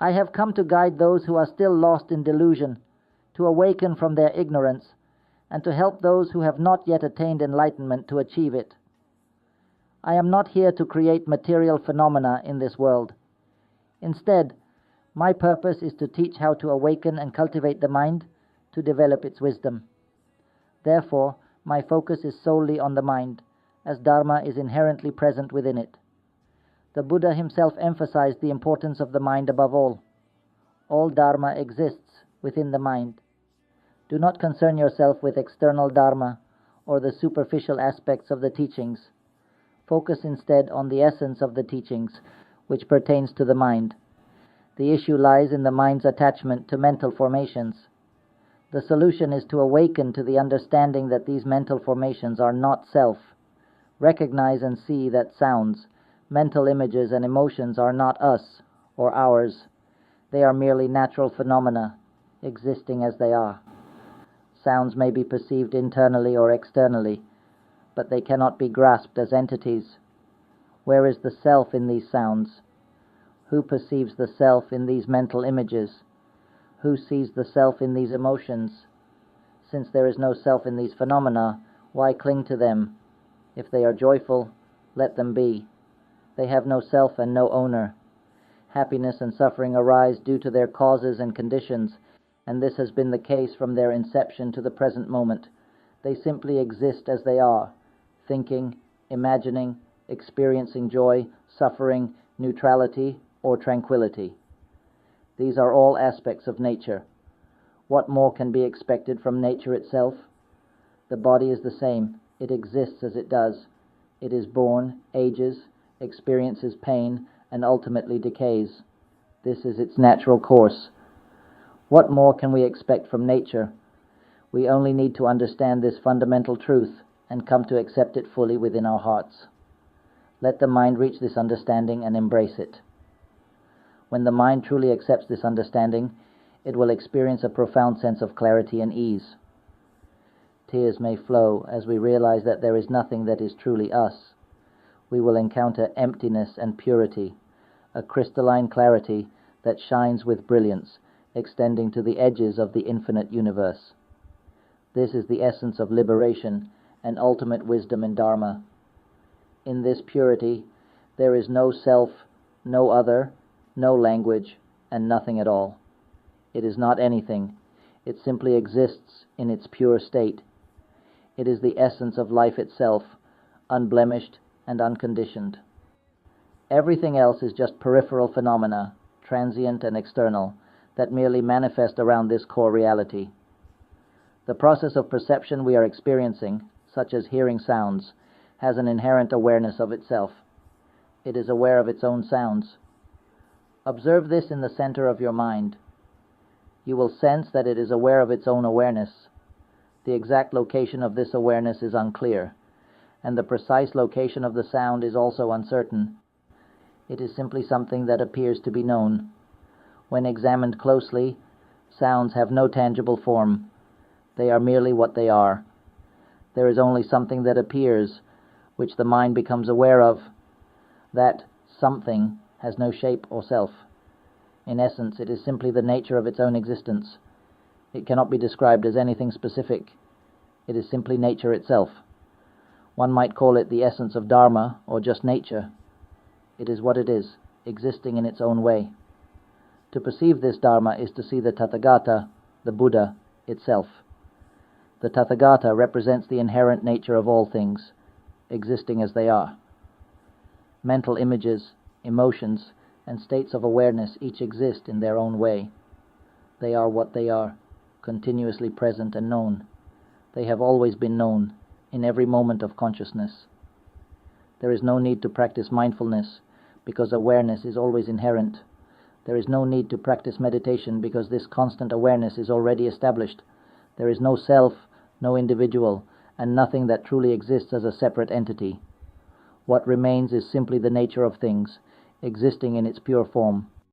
I have come to guide those who are still lost in delusion, to awaken from their ignorance, and to help those who have not yet attained enlightenment to achieve it. I am not here to create material phenomena in this world. Instead, my purpose is to teach how to awaken and cultivate the mind to develop its wisdom. Therefore, my focus is solely on the mind, as Dharma is inherently present within it. The Buddha himself emphasized the importance of the mind above all. All Dharma exists within the mind. Do not concern yourself with external Dharma or the superficial aspects of the teachings. Focus instead on the essence of the teachings, which pertains to the mind. The issue lies in the mind's attachment to mental formations. The solution is to awaken to the understanding that these mental formations are not self. Recognize and see that sounds, mental images, and emotions are not us or ours. They are merely natural phenomena, existing as they are. Sounds may be perceived internally or externally, but they cannot be grasped as entities. Where is the self in these sounds? Who perceives the self in these mental images? Who sees the self in these emotions? Since there is no self in these phenomena, why cling to them? If they are joyful, let them be. They have no self and no owner. Happiness and suffering arise due to their causes and conditions, and this has been the case from their inception to the present moment. They simply exist as they are, thinking, imagining, experiencing joy, suffering, neutrality, or tranquility. These are all aspects of nature. What more can be expected from nature itself? The body is the same. It exists as it does. It is born, ages, experiences pain, and ultimately decays. This is its natural course. What more can we expect from nature? We only need to understand this fundamental truth and come to accept it fully within our hearts. Let the mind reach this understanding and embrace it. When the mind truly accepts this understanding, it will experience a profound sense of clarity and ease. Tears may flow as we realize that there is nothing that is truly us. We will encounter emptiness and purity, a crystalline clarity that shines with brilliance, extending to the edges of the infinite universe. This is the essence of liberation and ultimate wisdom in Dharma. In this purity, there is no self, no other, no language, and nothing at all. It is not anything. It simply exists in its pure state. It is the essence of life itself, unblemished and unconditioned. Everything else is just peripheral phenomena, transient and external, that merely manifest around this core reality. The process of perception we are experiencing, such as hearing sounds, has an inherent awareness of itself. It is aware of its own sounds. Observe this in the center of your mind. You will sense that it is aware of its own awareness. The exact location of this awareness is unclear, and the precise location of the sound is also uncertain. It is simply something that appears to be known. When examined closely, sounds have no tangible form. They are merely what they are. There is only something that appears, which the mind becomes aware of. That something has no shape or self. In essence, it is simply the nature of its own existence. It cannot be described as anything specific. It is simply nature itself. One might call it the essence of Dharma, or just nature. It is what it is, existing in its own way. To perceive this Dharma is to see the Tathagata, the Buddha, itself. The Tathagata represents the inherent nature of all things, existing as they are. Mental images, emotions, and states of awareness each exist in their own way. They are what they are, continuously present and known. They have always been known, in every moment of consciousness. There is no need to practice mindfulness, because awareness is always inherent. There is no need to practice meditation, because this constant awareness is already established. There is no self, no individual, and nothing that truly exists as a separate entity. What remains is simply the nature of things, existing in its pure form.